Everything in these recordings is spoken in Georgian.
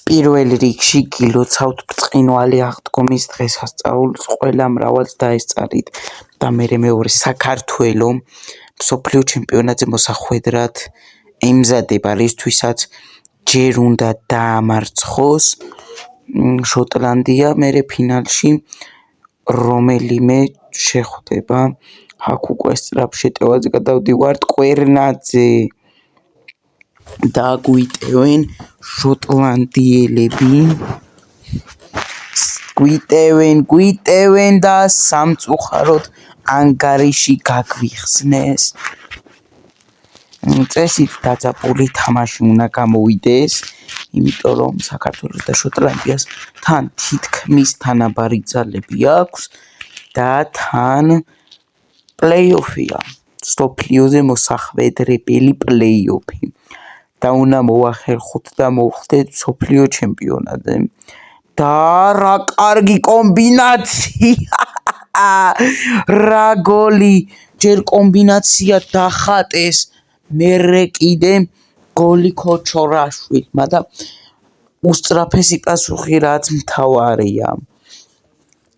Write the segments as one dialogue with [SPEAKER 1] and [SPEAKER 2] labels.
[SPEAKER 1] პირველ რიგში გილოცავთ ბრწყინვალე აღდგომის დღესასწაულს, ყველა მრავალს დაესწარით და მეორე საქართველო მსოფლიო ჩემპიონატზე მოსახვედრად ემზადება, რისთვისაც ჯერ უნდა დაამარცხოს შოტლანდია, მერე ფინალში რომელიმე შეხვდება. აქ უკვე სწრაფ შეტევაზე გადავდივართ. კვერნაძე და გვიტევენ შოტლანდიელები. გვიტევენ და სამწუხაროდ ანგარიში გაგვიხსნეს. წესით დაძაბული თამაში უნდა გამოვიდეს, იმიტომ რომ საქართველოს და შოტლანდიას თან თითქმის თანაბარი ძალები აქვს და თან პლეი-ოფია, მსოფლიოზე მოსახვედრებელი პლეი-ოფი და უნდა მოახერხოთ და მოვხდეთ მსოფლიო ჩემპიონატზე. და რა კარგი კომბინაცია! რა გოლი! ჯერ კომბინაცია დახატეს, მერე კიდე გოლი ქოჩორაშვილმა და უსწრაფესი პასუხი რაც მთავარია.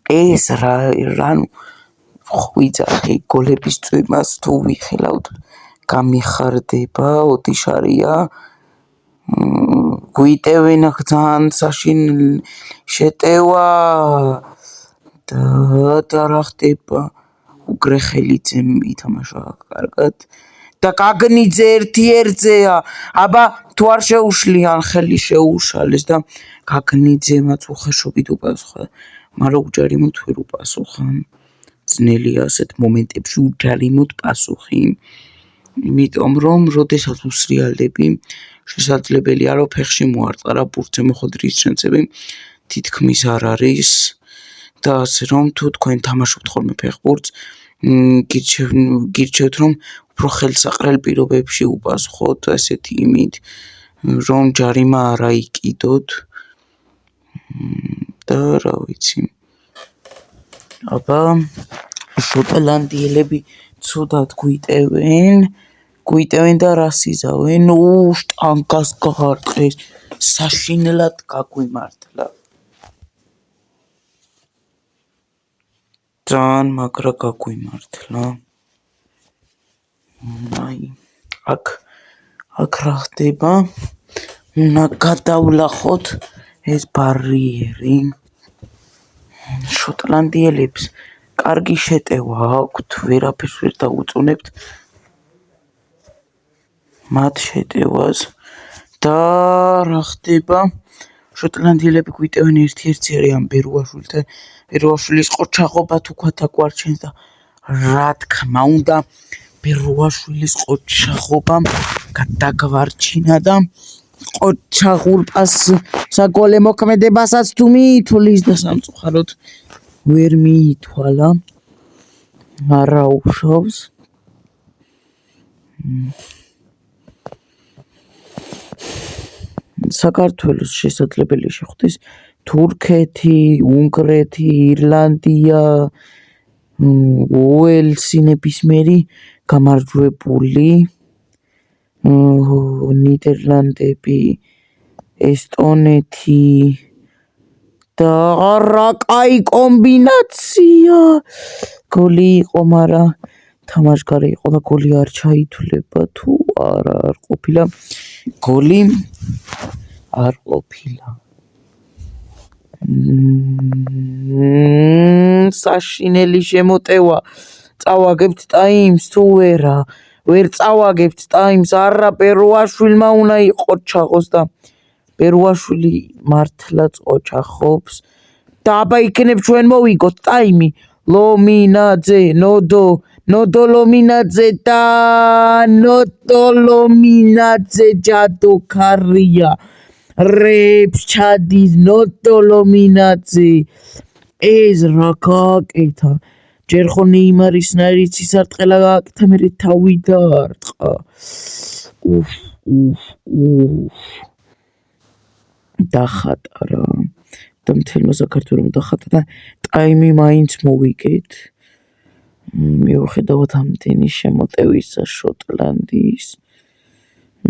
[SPEAKER 1] ეს რა ხვიძახი გოლების წვიმას თუ ვიხილავთ გამიხარდება ოდიშარია. გვიტევენ ძალიან საშინელი შეტევა და რა ხდება? უგრეხელიძემ ითამაშა კარგად და გაგნიძე ერთ-ერთზეა. აბა თუ არ შეუშლიან ხელი შეუშალეს და გაგნიძემაც უხეშობით უპასუხა, მაგრამ უჯარიმოდ ვერ უპასუხა. ძნელია ასეთ მომენტებში უჯარიმოდ პასუხი. იმიტომ რომ როდესაც უსრიალდები, შესაძლებელია რომ ფეხში მოარტყარა ბურთზე მოხვედრის შანსები თითქმის არ არის და ასე რომ თუ თქვენ თამაშობთ ხოლმე ფეხბურთს, გირჩევთ რომ უფრო ხელსაყრელ პირობებში უპასუხოთ ასეთი იმით, რომ ჯარიმა არ აიკიდოთ და რა ვიცი. აბა შოტლანდიელები ცუდად გვიტევენ და რას იზავენ? შტანგას გაარტყეს, საშინელად გაგვიმართლა. ძალიან მაგრა გაგვიმართლა. აქ რა ხდება? უნდა გადავლახოთ ეს ბარიერი. შოტლანდიელებს კარგი შეტევა აქვთ, ვერაფერს ვერ დაუწუნებთ მათ შეტევას და რა ხდება? შოტლანდიელები გვიტევენ ერთ-ერთი არიან ბერუაშვილთან. ბერუაშვილის ყოჩაღობა თუ გვარჩენს და რა თქმა უნდა ბერუაშვილის ყოჩაღობამ გადაგვარჩინა და ყოჩაღურ საგოლე მოქმედებასაც თუ მიითვლის და სამწუხაროდ ვერ მიითვალა. არა უშავს. საქართველოს შესაძლებელია შეხვდეს თურქეთი, უნგრეთი, ირლანდია, უელსი ნებისმიერი გამარჯვებული, ნიდერლანდები, ესტონეთი და რა კაი კომბინაცია! გოლი იყო, მაგრამ თამაშგარე იყო და გოლი არ ჩაითვლება თუ არა არ ყოფილა. გოლი არ ყოფილა. საშინელი შემოტევა. წავაგებთ ტაიმს თუ ვერა? ვერ წავაგებთ ტაიმს. არა ბერუაშვილმა უნდა იყოჩაღოს და ბერუაშვილი მართლაც ყოჩახობს. და აბა იქნებ ჩვენ მოვიგოთ ტაიმი. ლომინაძე, ნოდო ლომინაძე და ნოდო ლომინაძე ჯადოქარია. რეებს ჩადის ნოდო ლომინაძე. ეს რა გააკეთა? ჯერ ხო ნეიმარის ნაირიც ისარტყელა გააკეთა, მერე თავი დაარტყა. დახატა რა. და მთელმა საქართველომ დახატა და ტაიმი მაინც მოვიგეთ. მიუხედავად ამდენი შემოტევისა შოტლანდიის,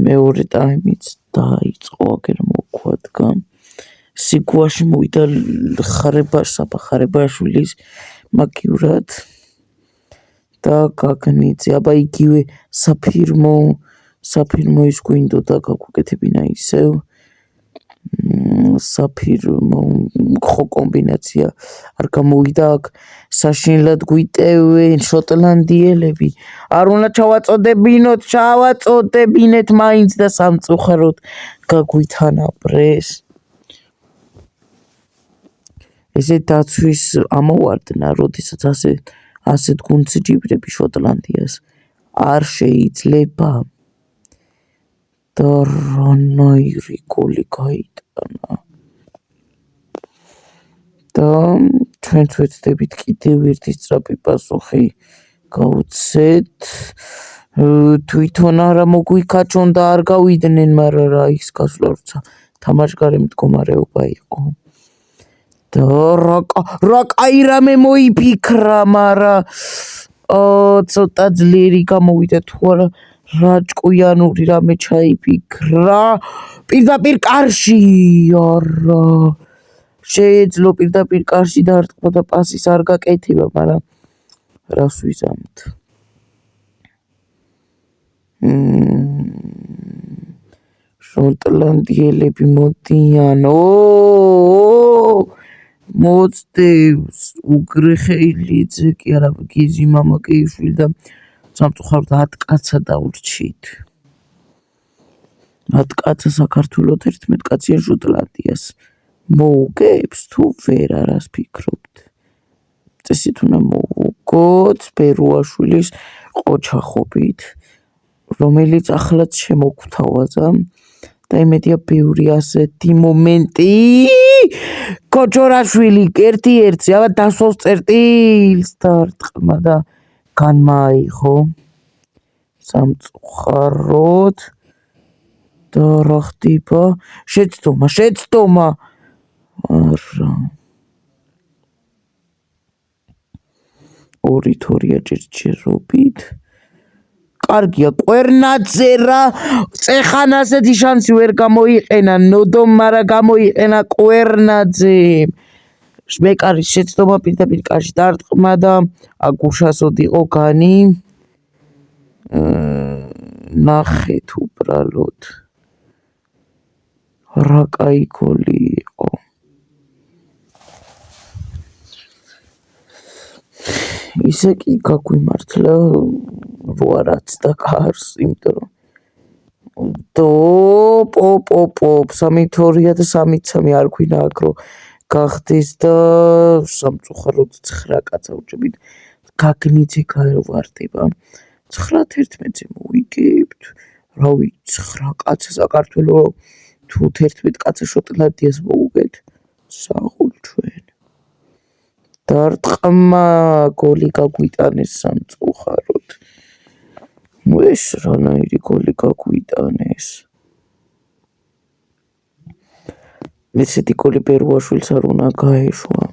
[SPEAKER 1] მეორე ტაიმიც დაიწყო, აგერ მოგვადგა. სიკვაში მოვიდა ხარებაშვილის მაგივრად და გაგნიძე აბა იგივე საფირმო ის გვინდოდა გაგვეკეთებინა ისევ საფირმო ხო კომბინაცია არ გამოვიდა აქ საშინლად გვიტევენ შოტლანდიელები არ უნდა ჩავაწოდებინეთ მაინც და სამწუხაროდ გაგვითანაბრეს ესე დაცვის ამოვარდნა როდესაც ასეთ გუნდს ჯიბრები შოტლანდიას არ შეიძლება და რანაირი გოლი გაიტანა და ჩვენც ვეცდებით კიდევ ერთი სწრაფი პასუხი გავუცეთ თვითონ არა მოგვიქაჩონ და არ გავიდნენ მაგრამ რა ის გასვლა როცა თამაშგარე მდგომარეობა იყო და რა კაი რამე მოიფიქრა მაგრამ ცოტა ძლიერი გამოვიდა თუ არა რა ჭკვიანური რამე ჩაიფიქრა პირდაპირ კარში არა შეეძლო პირდაპირ კარში დაარტყმა და პასის არ გაკეთება მაგრამ რას ვიზამთ შოტლანდიელები მოდიან მოწდევს უგრეხელიძე კი არა გიზი მამაკეიშვილი და სამწუხაროდ 10 კაცა დაურჩით 10 კაცა საქართველოს 11 კაცია შოტლანდიას მოუგებს თუ ვერ არას ფიქრობთ წესით უნდა მოუგოთ ბერუაშვილის ყოჩახობით რომელიც ახლაც შემოგვთავაზა და იმედია ბევრი ასეთი მომენტი კოჩორაშვილი ერთ-ერთზე აბა დასვავს წერტილს დაარტყმა და განმაიღო სამწუხაროდ და რა ხდება შეცდომა არა ორითორია ჯერჯერობით კარგია კვერნაძე რა წეხან ასეთი შანსი ვერ გამოიყენა ნოდომ მაგრამ გამოიყენა კვერნაძე მეკარის შეცდომა პირდაპირ კარში დაარტყმა და აგუშასოდიყო განი ნახეთ უბრალოდ რა კაი გოლი იყო ისე კი გაგვიმართლა როარაც და კარს იმიტომ პოპ 3-2 და 3-3 არ ქვინა აქ რო გახდეს და სამწუხაროდ 9 კაცა უჭებით გაგნიძე გავარდება 9-11-ზე მოვიგებთ რავი 9 კაცა საქართველოს თუ 11 კაცა შოტლანდიას მოუგეთ საღოლ ჩვენ დაარტყმა გოლი გაგვიტანეს სამწუხაროდ ეს რანაირი გოლი გაგვიტანეს ესეთი გოლი ბერუაშვილს არ უნდა გაეშვა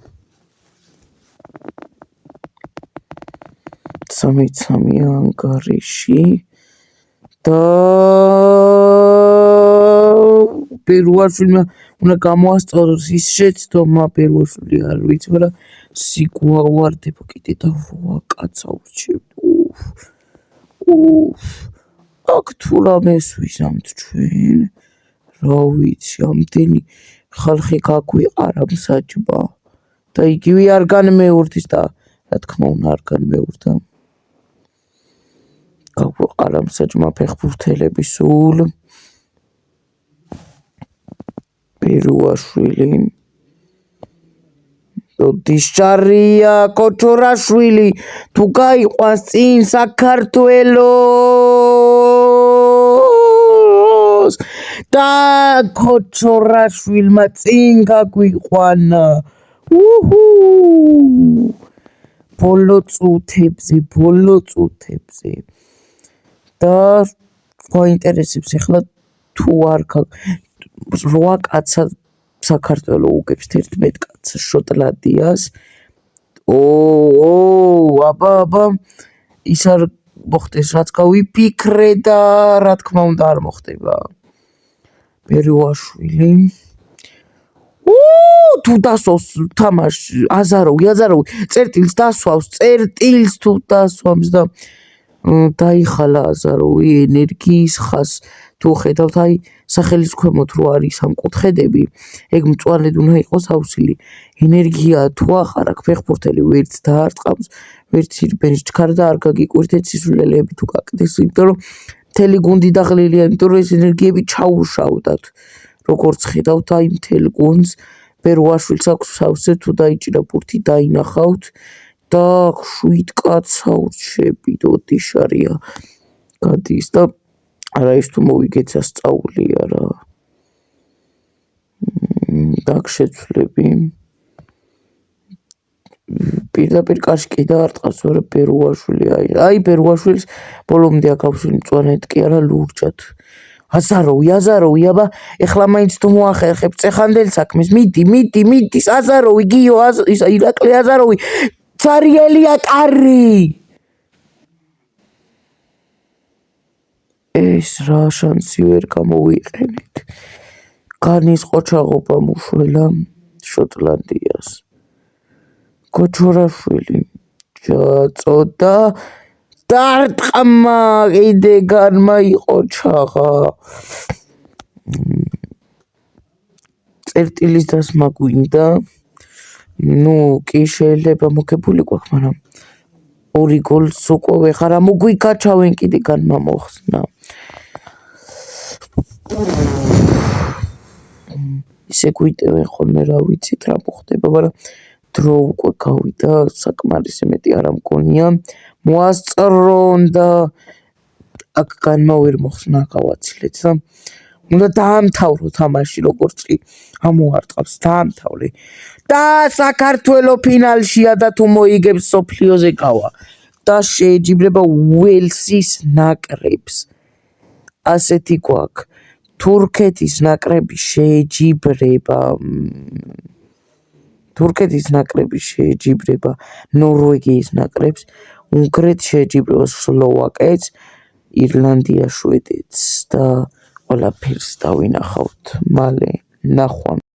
[SPEAKER 1] 3-3 ანგარიში და ბერუაშვილმა უნდა გამოასწოროს ის შეცდომა ბერუაშვილი არ ვიცი მაგრამ სიგვავარდება კიდე და 8 კაცა ურჩევთ აქ თუ რამეს ვიზამთ ჩვენ რა ვიცი ამდენი ხალხი გაგვიყარა მსაჯბა და იგივე არ განმეორდის და რა თქმა უნდა არ განმეორდა გაგვიყარა მსაჯმა ფეხბურთელები სულ ბერუაშვილი დისჭარია კოჩორაშვილი თუ გაიყვანს წინ საქართველოს და კოჩორაშვილმა წინ გაგვიყვანა ბოლო წუთებზე და გვაინტერესებს ახლა თუ არ 8 კაცა საქართველოს უგებს 11 კაცს შოტლანდიას აბა ის არ მოხდეს რაც გავიფიქრე და რა თქმა უნდა არ მოხდება ბერუაშვილი თუ დასვავს თამაში აზაროვი წერტილს დასვავს წერტილს თუ დასვამს და დაიხალა აზაროვი ენერგიის ხას თუ ხედავთ აი სახელის ქვემოთ რო არის ამ კუთხედები ეგ მწვანედ უნდა იყოს ავსილი ენერგია თუ ახარ აქ ფეხბურთელი ვერც დაარტყამს ვერც ირბენს ჩქარ და არ გაგიკვირდეთ სისულელეები თუ გაკდეს იმიტომ რომ მთელი გუნდი დაღლილია იმიტომ რომ ეს ენერგიები ჩაუშავდათ როგორც ხედავთ აი მთელ გუნდს ბერუაშვილს აქვს სავსე თუ დაიჭირა ბურთი დაინახავთ და 7 კაცაურჩები დოდიშარია გადის და არა ის თუ მოვიგეთ სასწაულია რა დაგშეცვლები პირდაპირ კაშკი დაარტყავს ვარა ბერუაშვილი აი ბერუაშვილს ბოლომდე აკავშული მწვანედ კი არა ლურჯად აზაროვი აბა ეხლა მაინც თუ მოახერხებ წეხანდელ საქმეს მიდი აზაროვი გიო ირაკლი აზაროვი ცარიელია კარი ეს რა შანსი ვერ გამოვიყენეთ განის ყოჩაღობა მუშველა შოტლანდიას გოჩორაშვილი ჯაწოდა დარტყმა კიდე განმა იყოჩაღა წერტილის დასმა გვინდა ნუ კი შეიძლება მოგებული გვაქვს მაგრამ 2 გოლს უკვე ვეხარ მოგვიკაჩავენ კიდე განმა მოხსნა ისე გვიტევენ ხოლმე რა ვიცით რა მოხდება მაგრამ დრო უკვე გავიდა საკმარისი მეტი არ მგონია მოასწრონ და აქ განმა ვერ მოხსნა გავაცილეთ და უნდა დაამთავრო თამაში როგორც კი ამოარტყავს დაამთავრე და საქართველო ფინალშია და თუ მოიგებს სოფლიოზე გავა და შეეჯიბრება უელსის ნაკრებს ასეთი გვაქვს თურქეთის ნაკრები შეეჯიბრება ნორვეგიის ნაკრებს უნგრეთს შეეჯიბრება სლოვაკეთს ირლანდია შვედეთს და ყველაფერს დავინახავთ მალე ნახვამდის